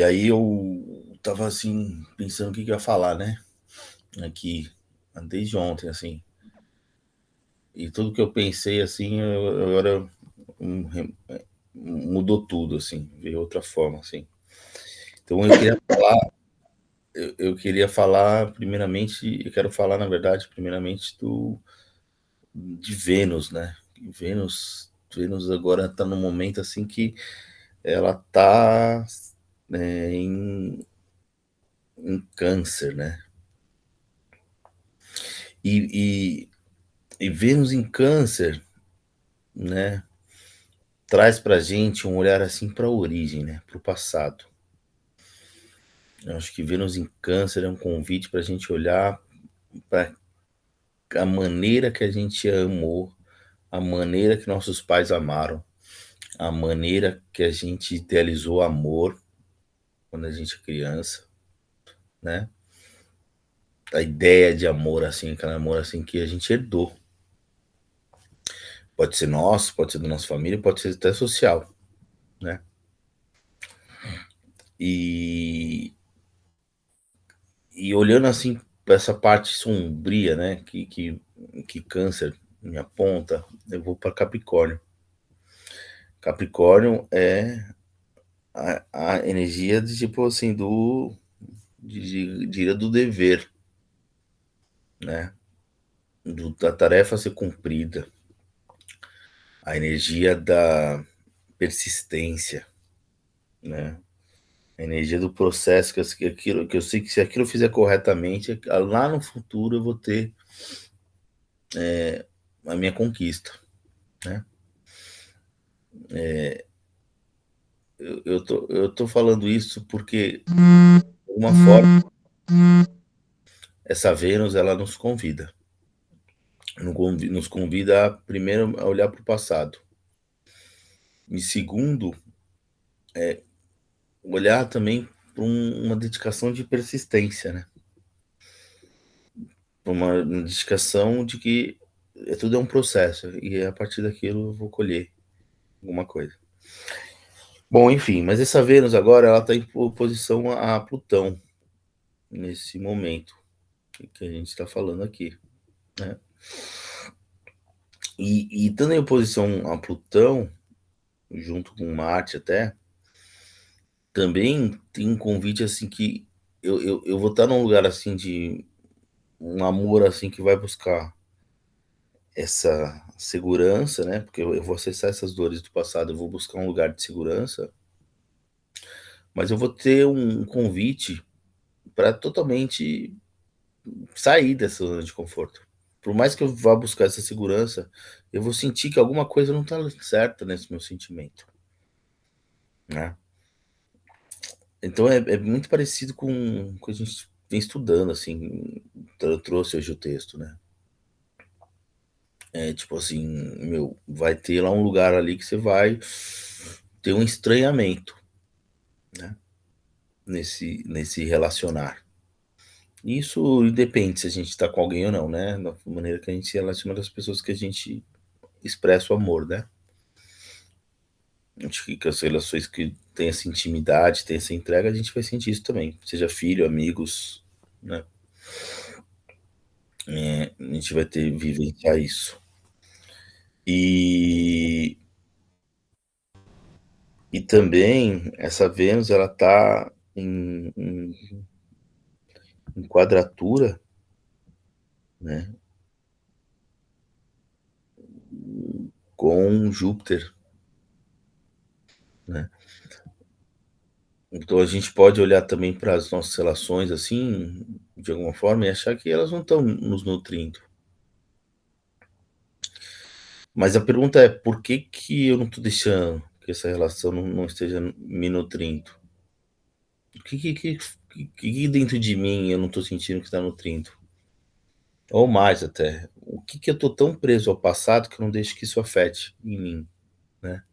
aí eu tava assim, pensando o que eu ia falar, né? Aqui, desde ontem, assim. E tudo que eu pensei, assim, agora mudou tudo, assim, veio outra forma, assim. Então eu queria falar primeiramente, eu quero falar, na verdade, primeiramente de Vênus, né? Vênus agora está num momento assim que ela está em câncer, né? E Vênus em câncer, né? Traz para gente um olhar assim para a origem, né? Para o passado. Eu acho que Vênus em câncer é um convite para a gente olhar para a maneira que a gente amou, a maneira que nossos pais amaram, a maneira que a gente idealizou amor quando a gente é criança, né? A ideia de amor assim, aquele amor assim que a gente herdou. Pode ser nosso, pode ser da nossa família, pode ser até social, né? E, e olhando assim para essa parte sombria, né, que câncer me aponta, eu vou para Capricórnio. Capricórnio é a energia de tipo assim do dever, né? Da tarefa a ser cumprida, a energia da persistência, né? A energia do processo, que eu sei que se aquilo eu fizer corretamente, lá no futuro eu vou ter a minha conquista, né? Eu tô falando isso porque, de alguma forma, essa Vênus, ela nos convida. Nos convida, primeiro, a olhar para o passado. E segundo, olhar também para uma dedicação de persistência, né? Uma dedicação de que tudo é um processo e a partir daquilo eu vou colher alguma coisa. Bom, enfim, mas essa Vênus agora ela está em oposição a Plutão nesse momento que a gente está falando aqui, né? E estando em oposição a Plutão, junto com Marte até, também tem um convite assim que eu vou estar num lugar assim de um amor assim que vai buscar essa segurança, né? Porque eu vou acessar essas dores do passado, eu vou buscar um lugar de segurança, mas eu vou ter um convite para totalmente sair dessa zona de conforto. Por mais que eu vá buscar essa segurança, eu vou sentir que alguma coisa não está certa nesse meu sentimento, né? Então é muito parecido com o que a gente vem estudando, assim, eu trouxe hoje o texto, né? É tipo assim, meu, vai ter lá um lugar ali que você vai ter um estranhamento, né? Nesse relacionar. Isso independe se a gente está com alguém ou não, né? Da maneira que a gente se relaciona com as pessoas que a gente expressa o amor, né? Acho que as relações que tem essa intimidade, tem essa entrega, a gente vai sentir isso também. Seja filho, amigos, né? A gente vai ter vivenciar isso. E, e também essa Vênus ela tá em quadratura, né, com Júpiter, né? Então a gente pode olhar também para as nossas relações assim, de alguma forma, e achar que elas não estão nos nutrindo. Mas a pergunta é, por que que eu não estou deixando que essa relação não esteja me nutrindo? O que dentro de mim eu não estou sentindo que está nutrindo? Ou mais até, o que eu estou tão preso ao passado que eu não deixo que isso afete em mim, né?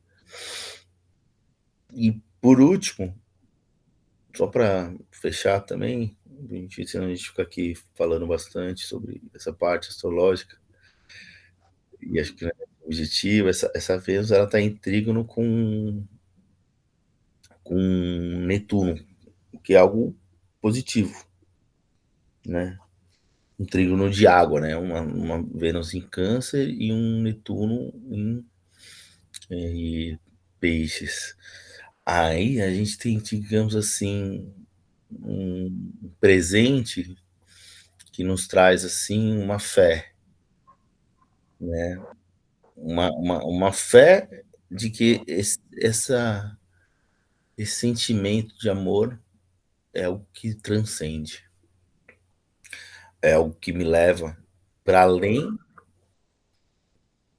E por último, só para fechar também, senão a gente fica aqui falando bastante sobre essa parte astrológica, e acho que não é objetivo, essa Vênus ela está em trígono com Netuno, que é algo positivo, né? Um trígono de água, né? Uma Vênus em Câncer e um Netuno em Peixes. Aí a gente tem, digamos assim, um presente que nos traz assim uma fé, né? Uma fé de que esse sentimento de amor é o que transcende, é o que me leva para além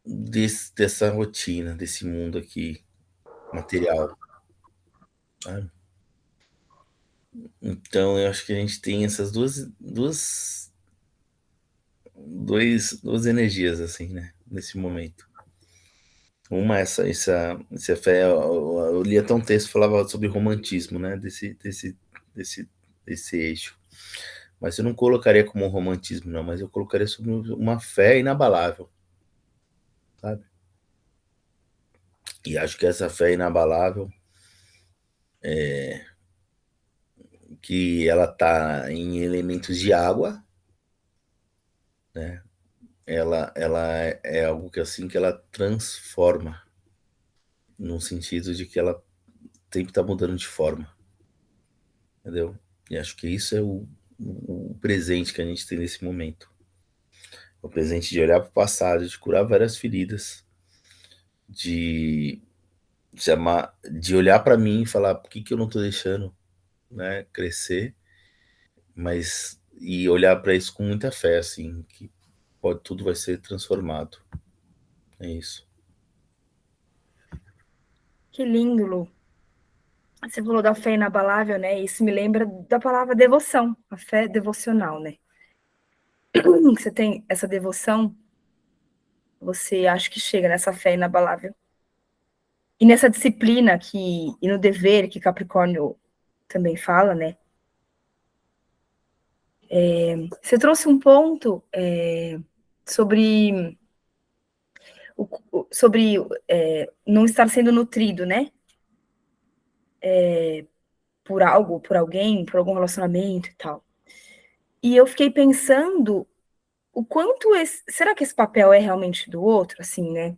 dessa rotina, desse mundo aqui material, sabe? Então eu acho que a gente tem essas duas energias, assim, né? Nesse momento. Uma, essa fé, eu li até um texto que falava sobre romantismo, né? Desse eixo. Mas eu não colocaria como um romantismo, não, mas eu colocaria sobre uma fé inabalável, sabe? E acho que essa fé inabalável, que ela tá em elementos de água, né? Ela é algo que assim que ela transforma, no sentido de que ela sempre está mudando de forma, entendeu? E acho que isso é o presente que a gente tem nesse momento. O presente de olhar para o passado, de curar várias feridas, de de olhar para mim e falar por que eu não estou deixando, né, crescer, mas e olhar para isso com muita fé, assim, que tudo vai ser transformado. É isso. Que lindo, Lu. Você falou da fé inabalável, né? Isso me lembra da palavra devoção, a fé devocional, né? Você tem essa devoção, você acha que chega nessa fé inabalável. E nessa disciplina e no dever que Capricórnio também fala, né? Você trouxe um ponto sobre não estar sendo nutrido, né? Por algo, por alguém, por algum relacionamento e tal. E eu fiquei pensando o quanto será que esse papel é realmente do outro, assim, né?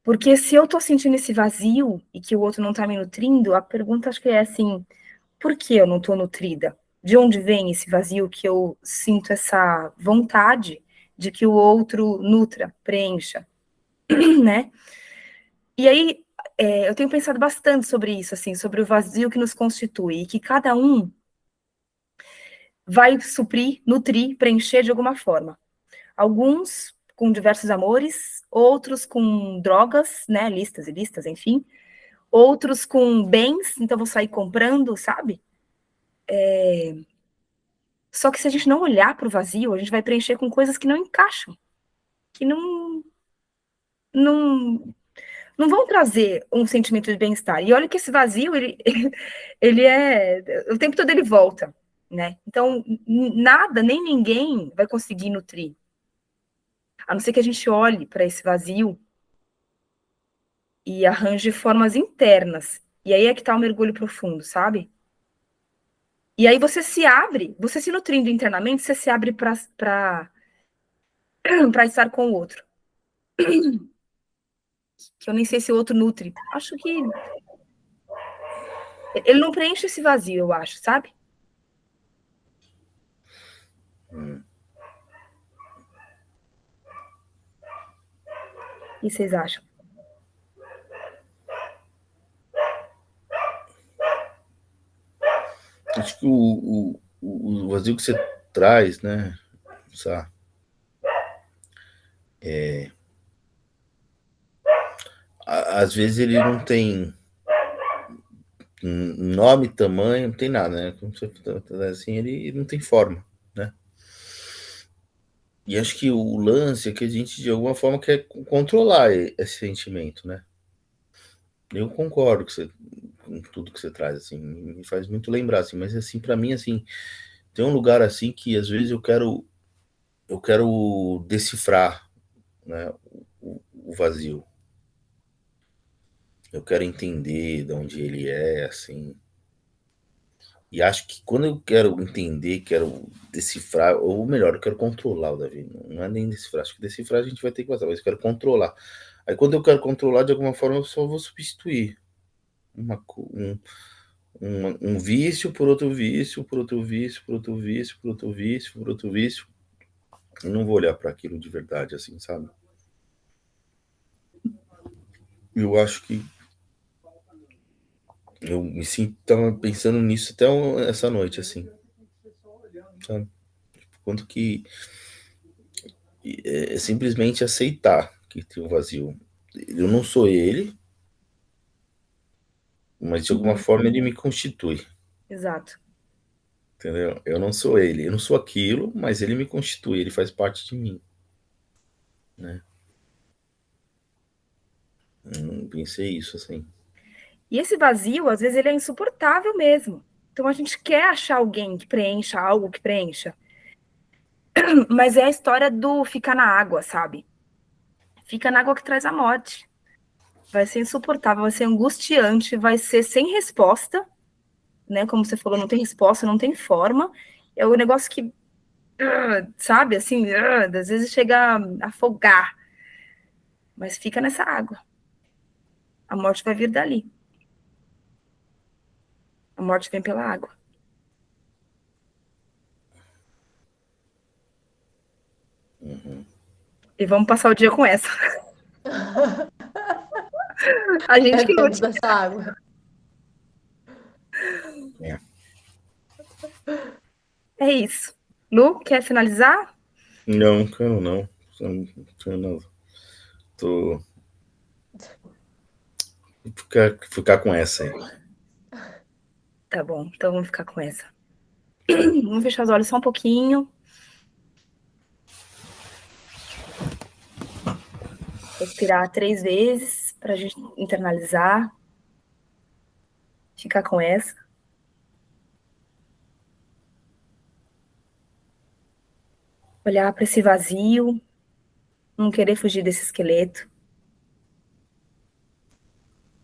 Porque se eu tô sentindo esse vazio e que o outro não tá me nutrindo, a pergunta acho que é assim, por que eu não tô nutrida? De onde vem esse vazio que eu sinto essa vontade de que o outro nutra, preencha, né? E aí, eu tenho pensado bastante sobre isso, assim, sobre o vazio que nos constitui, e que cada um vai suprir, nutrir, preencher de alguma forma. Alguns com diversos amores, outros com drogas, né, listas e listas, enfim. Outros com bens, então vou sair comprando, sabe? Só que se a gente não olhar para o vazio, a gente vai preencher com coisas que não encaixam, que não, não vão trazer um sentimento de bem-estar. E olha que esse vazio, ele o tempo todo ele volta, né? Então, nada, nem ninguém vai conseguir nutrir. A não ser que a gente olhe para esse vazio e arranje formas internas. E aí é que está o mergulho profundo, sabe? E aí você se abre, você se nutrindo internamente, você se abre para estar com o outro. Que eu nem sei se o outro nutre. Acho que ele não preenche esse vazio, eu acho, sabe? O que vocês acham? Acho que o vazio que você traz, né, Sá, às vezes ele não tem nome, tamanho, não tem nada, né? Como você assim, ele não tem forma, né? E acho que o lance é que a gente, de alguma forma, quer controlar esse sentimento, né? Eu concordo com tudo que você traz, assim, me faz muito lembrar, assim, mas, assim, para mim, assim, tem um lugar, assim, que às vezes eu quero decifrar, né, o vazio. Eu quero entender de onde ele é, assim. E acho que quando eu quero entender, quero decifrar, ou melhor, eu quero controlar o Davi. Não é nem decifrar, acho que decifrar a gente vai ter que passar, mas eu quero controlar. Aí quando eu quero controlar, de alguma forma, eu só vou substituir um vício por outro vício, por outro vício, por outro vício, por outro vício, por outro vício. E não vou olhar para aquilo de verdade, assim, sabe? Eu acho que eu me sinto tava pensando nisso até essa noite, assim, sabe? Quanto que é simplesmente aceitar que tem um vazio. Eu não sou ele, mas de alguma forma ele me constitui. Exato. Entendeu? Eu não sou ele, eu não sou aquilo, mas ele me constitui, ele faz parte de mim, né? Eu não pensei isso assim. E esse vazio, às vezes, ele é insuportável mesmo. Então a gente quer achar alguém que preencha, algo que preencha. Mas é a história do ficar na água, sabe? Fica na água que traz a morte. Vai ser insuportável, vai ser angustiante, vai ser sem resposta, né? Como você falou, não tem resposta, não tem forma. É um negócio que, sabe, assim, às vezes chega a afogar. Mas fica nessa água. A morte vai vir dali. A morte vem pela água. E vamos passar o dia com essa. A gente que Dentro lute. dessa água. É. É isso. Lu, quer finalizar? Não, quero não. Quero não. Tô. Ficar com essa aí. Tá bom, então vamos ficar com essa. Vamos fechar os olhos só um pouquinho. Respirar 3 vezes para a gente internalizar. Ficar com essa. Olhar para esse vazio. Não querer fugir desse esqueleto.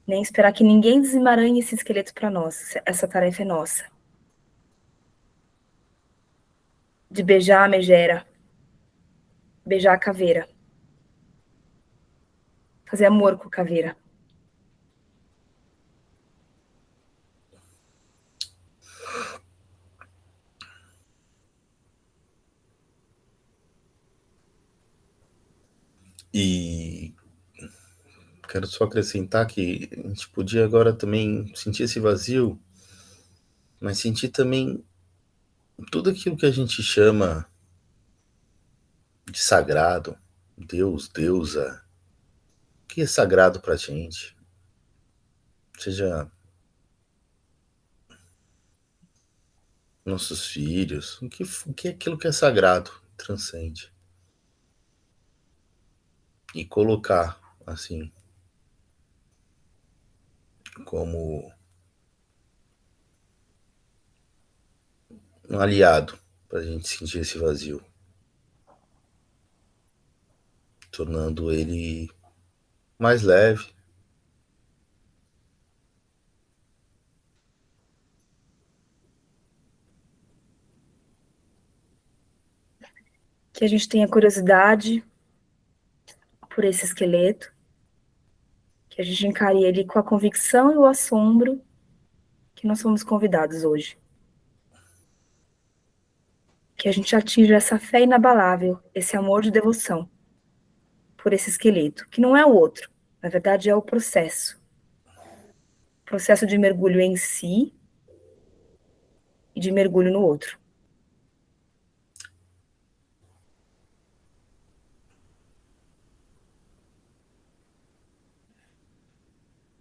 Nem esperar que ninguém desemaranhe esse esqueleto para nós. Essa tarefa é nossa. De beijar a megera. Beijar a caveira. Fazer amor com a caveira. E quero só acrescentar que a gente podia agora também sentir esse vazio, mas sentir também tudo aquilo que a gente chama de sagrado, Deus, deusa, o que é sagrado pra gente? Seja nossos filhos, o que é aquilo que é sagrado, transcende. E colocar, assim, como um aliado pra gente sentir esse vazio, tornando ele mais leve. Que a gente tenha curiosidade por esse esqueleto. Que a gente encare ele com a convicção e o assombro que nós fomos convidados hoje. Que a gente atinja essa fé inabalável, esse amor de devoção por esse esqueleto, que não é o outro, na verdade é o processo. O processo de mergulho em si e de mergulho no outro.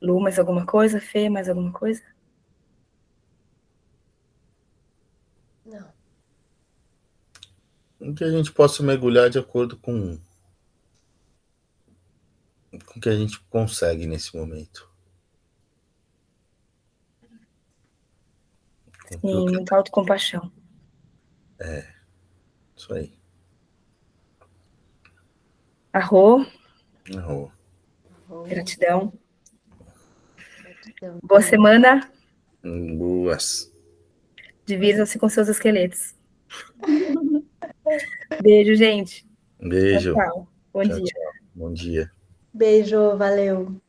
Lu, mais alguma coisa? Fê, mais alguma coisa? Não. Que a gente possa mergulhar de acordo com o que a gente consegue nesse momento. Sim, muita autocompaixão. Isso aí. Arro, Arro. gratidão. Gratidão. Boa semana. Boas. Divirtam-se com seus esqueletos. Beijo, gente. Beijo. Tchau. Bom Tchau, dia. tchau. Bom dia. Beijo, valeu.